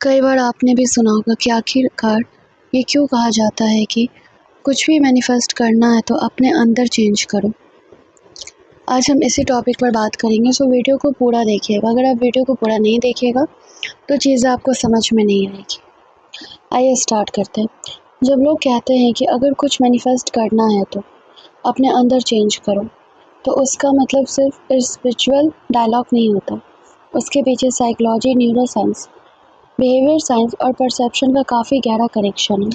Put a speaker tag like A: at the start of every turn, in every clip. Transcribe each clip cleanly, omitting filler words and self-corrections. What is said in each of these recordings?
A: कई बार आपने भी सुना होगा कि आखिरकार ये क्यों कहा जाता है कि कुछ भी मैनिफेस्ट करना है तो अपने अंदर चेंज करो। आज हम इसी टॉपिक पर बात करेंगे, सो वीडियो को पूरा देखिएगा। अगर आप वीडियो को पूरा नहीं देखिएगा तो चीज़ें आपको समझ में नहीं आएगी। आइए स्टार्ट करते हैं। जब लोग कहते हैं कि अगर कुछ मैनिफेस्ट करना है तो अपने अंदर चेंज करो, तो उसका मतलब सिर्फ स्पिरिचुअल डायलॉग नहीं होता। उसके पीछे साइकोलॉजी, न्यूरोसाइंस, बिहेवियर साइंस और परसेप्शन का काफ़ी गहरा कनेक्शन है।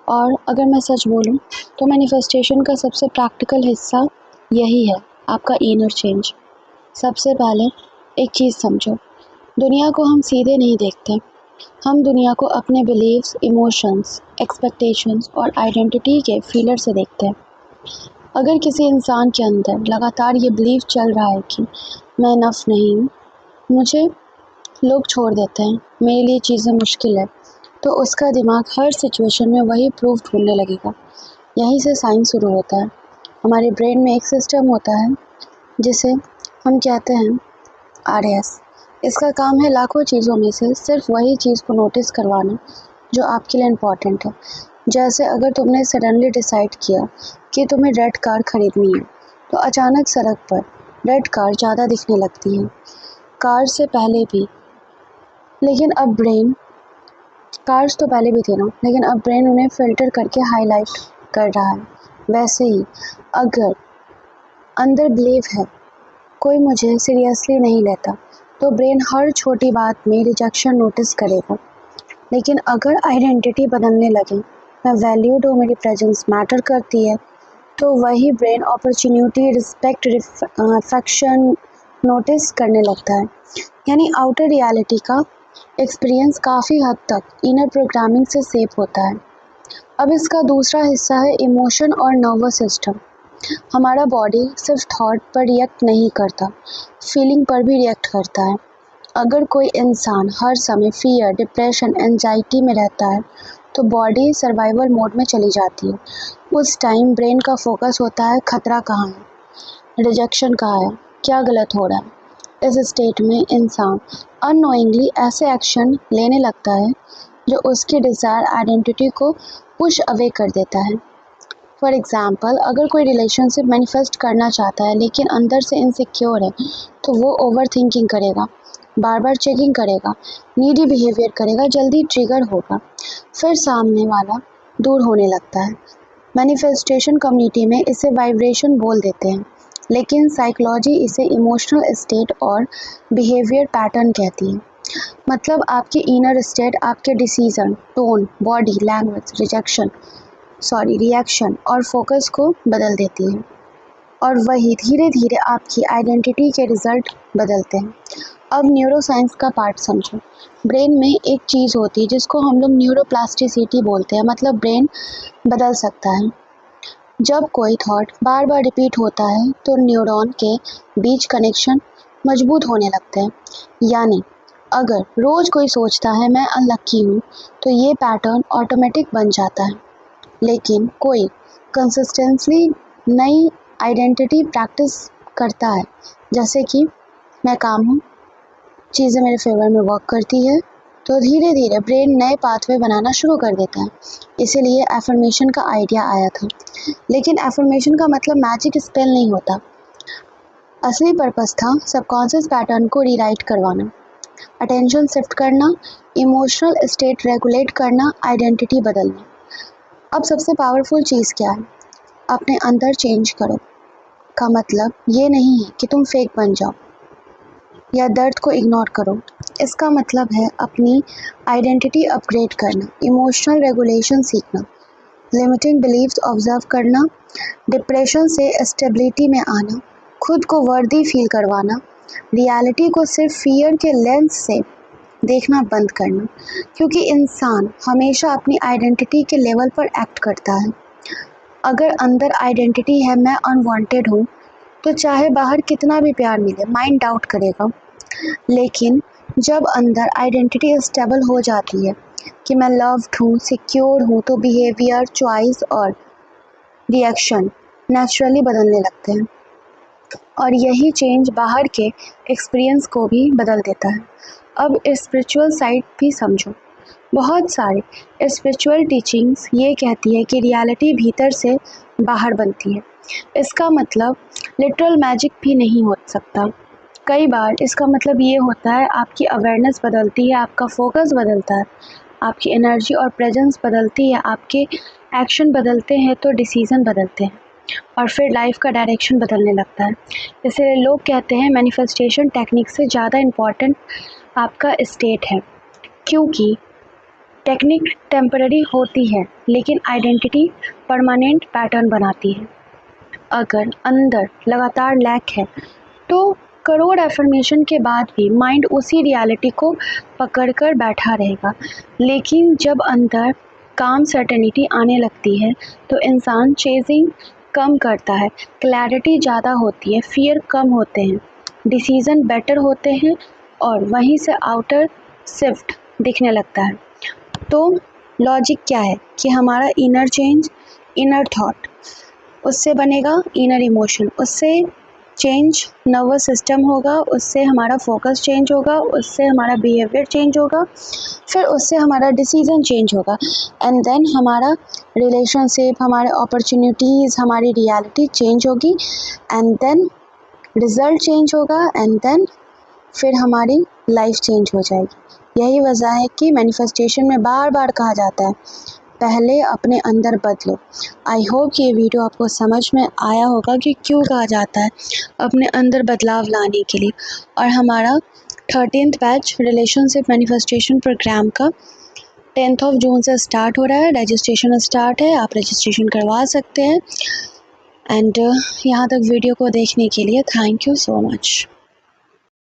A: और अगर मैं सच बोलूं तो मैनिफेस्टेशन का सबसे प्रैक्टिकल हिस्सा यही है, आपका इनर चेंज। सबसे पहले एक चीज़ समझो, दुनिया को हम सीधे नहीं देखते। हम दुनिया को अपने बिलीव्स, इमोशंस, एक्सपेक्टेशंस और आइडेंटिटी के फीलर से देखते हैं। अगर किसी इंसान के अंदर लगातार ये बिलीव चल रहा है कि मैं इनफ नहीं हूँ, मुझे लोग छोड़ देते हैं, मेरे लिए चीज़ें मुश्किल है, तो उसका दिमाग हर सिचुएशन में वही प्रूफ ढूंढने लगेगा। यहीं से साइंस शुरू होता है। हमारे ब्रेन में एक सिस्टम होता है जिसे हम कहते हैं RS। इसका काम है लाखों चीज़ों में से सिर्फ वही चीज़ को नोटिस करवाना जो आपके लिए इम्पॉर्टेंट है। जैसे अगर तुमने सडनली डिसाइड किया कि तुम्हें रेड कार खरीदनी है, तो अचानक सड़क पर रेड कार ज़्यादा दिखने लगती है कार से पहले भी। लेकिन अब ब्रेन, कार्स तो पहले भी थे ना, लेकिन अब ब्रेन उन्हें फ़िल्टर करके हाईलाइट कर रहा है। वैसे ही अगर अंदर बिलीव है कोई मुझे सीरियसली नहीं लेता, तो ब्रेन हर छोटी बात में रिजेक्शन नोटिस करेगा। लेकिन अगर आइडेंटिटी बदलने लगे, मैं वैल्यूड हूँ, मेरी प्रेजेंस मैटर करती है, तो वही brain opportunity, respect, affection notice करने लगता है। यानी आउटर रियलिटी का एक्सपीरियंस काफ़ी हद तक इनर प्रोग्रामिंग से सेप होता है। अब इसका दूसरा हिस्सा है इमोशन और नर्वस सिस्टम। हमारा बॉडी सिर्फ थॉट पर रिएक्ट नहीं करता, फीलिंग पर भी रिएक्ट करता है। अगर कोई इंसान हर समय फियर, डिप्रेशन, एंजाइटी में रहता है, तो बॉडी सर्वाइवल मोड में चली जाती है। उस टाइम ब्रेन का फोकस होता है खतरा कहाँ है, रिजेक्शन कहाँ है, क्या गलत हो रहा है। इस स्टेट में इंसान अननोइंगली ऐसे एक्शन लेने लगता है जो उसकी डिज़ायर आइडेंटिटी को पुश अवे कर देता है। फॉर एग्ज़ाम्पल, अगर कोई रिलेशनशिप मैनिफेस्ट करना चाहता है लेकिन अंदर से इनसिक्योर है, तो वो ओवर थिंकिंग करेगा, बार बार चेकिंग करेगा, नीडी बिहेवियर करेगा, जल्दी ट्रिगर होगा, फिर सामने वाला दूर होने लगता है। मैनिफेस्टेशन कम्युनिटी में इसे वाइब्रेशन बोल देते हैं, लेकिन साइकोलॉजी इसे इमोशनल स्टेट और बिहेवियर पैटर्न कहती है। मतलब आपकी इनर स्टेट आपके decision, tone, body language, reaction और फोकस को बदल देती है, और वही धीरे धीरे आपकी आइडेंटिटी के रिजल्ट बदलते हैं। अब न्यूरोसाइंस का पार्ट समझो। ब्रेन में एक चीज़ होती है जिसको हम लोग न्यूरोप्लास्टिसिटी बोलते हैं, मतलब ब्रेन बदल सकता है। जब कोई थॉट बार बार रिपीट होता है तो न्यूरॉन के बीच कनेक्शन मजबूत होने लगते हैं। यानी अगर रोज़ कोई सोचता है मैं अनलक्की हूँ, तो ये पैटर्न ऑटोमेटिक बन जाता है। लेकिन कोई कंसिस्टेंटली नई आइडेंटिटी प्रैक्टिस करता है, जैसे कि मैं काम हूँ, चीज़ें मेरे फेवर में वर्क करती है, तो धीरे धीरे ब्रेन नए पाथवे बनाना शुरू कर देता है। इसीलिए एफर्मेशन का आइडिया आया था। लेकिन एफर्मेशन का मतलब मैजिक स्पेल नहीं होता। असली पर्पस था सबकॉन्शियस पैटर्न को रीराइट करवाना, अटेंशन शिफ्ट करना, इमोशनल स्टेट रेगुलेट करना, आइडेंटिटी बदलना। अब सबसे पावरफुल चीज़ क्या है? अपने अंदर चेंज करो का मतलब ये नहीं है कि तुम फेक बन जाओ या दर्द को इग्नोर करो। इसका मतलब है अपनी आइडेंटिटी अपग्रेड करना, इमोशनल रेगुलेशन सीखना, लिमिटिंग बिलीव्स ऑब्जर्व करना, डिप्रेशन से स्टेबिलिटी में आना, खुद को वर्दी फील करवाना, रियलिटी को सिर्फ फियर के लेंस से देखना बंद करना। क्योंकि इंसान हमेशा अपनी आइडेंटिटी के लेवल पर एक्ट करता है। अगर अंदर आइडेंटिटी है मैं अनवांटेड हूँ, तो चाहे बाहर कितना भी प्यार मिले, माइंड डाउट करेगा। लेकिन जब अंदर आइडेंटिटी स्टेबल हो जाती है कि मैं लव्ड हूँ, सिक्योर हूँ, तो बिहेवियर, चॉइस और रिएक्शन नेचुरली बदलने लगते हैं। और यही चेंज बाहर के एक्सपीरियंस को भी बदल देता है। अब स्पिरिचुअल साइड भी समझो। बहुत सारे स्पिरिचुअल टीचिंग्स ये कहती है कि रियलिटी भीतर से बाहर बनती है। इसका मतलब लिटरल मैजिक भी नहीं हो सकता। कई बार इसका मतलब ये होता है आपकी अवेयरनेस बदलती है, आपका फोकस बदलता है, आपकी एनर्जी और प्रेजेंस बदलती है, आपके एक्शन बदलते हैं तो डिसीज़न बदलते हैं और फिर लाइफ का डायरेक्शन बदलने लगता है। इसलिए लोग कहते हैं मैनिफेस्टेशन टेक्निक से ज़्यादा इम्पॉर्टेंट आपका स्टेट है, क्योंकि टेक्निक टेम्पररी होती है लेकिन आइडेंटिटी परमानेंट पैटर्न बनाती है। अगर अंदर लगातार लैक है तो करोड़ एफर्मेशन के बाद भी माइंड उसी रियलिटी को पकड़कर बैठा रहेगा। लेकिन जब अंदर काम सर्टेनिटी आने लगती है तो इंसान चेजिंग कम करता है, क्लैरिटी ज़्यादा होती है, फियर कम होते हैं, डिसीज़न बेटर होते हैं और वहीं से आउटर शिफ्ट दिखने लगता है। तो लॉजिक क्या है कि हमारा इनर चेंज, इनर थॉट, उससे बनेगा इनर इमोशन, उससे चेंज नर्वस सिस्टम होगा, उससे हमारा फोकस चेंज होगा, उससे हमारा बिहेवियर चेंज होगा, फिर उससे हमारा डिसीजन चेंज होगा एंड देन हमारा रिलेशनशिप, हमारे अपॉर्चुनिटीज़, हमारी रियलिटी चेंज होगी एंड देन रिजल्ट चेंज होगा एंड देन फिर हमारी लाइफ चेंज हो जाएगी। यही वजह है कि मैनिफेस्टेशन में बार बार कहा जाता है पहले अपने अंदर बदलो। आई होप कि ये वीडियो आपको समझ में आया होगा कि क्यों कहा जाता है अपने अंदर बदलाव लाने के लिए। और हमारा 13th batch relationship manifestation programme का 10th ऑफ जून से स्टार्ट हो रहा है। रजिस्ट्रेशन स्टार्ट है, आप रजिस्ट्रेशन करवा सकते हैं। एंड यहाँ तक वीडियो को देखने के लिए थैंक यू सो मच।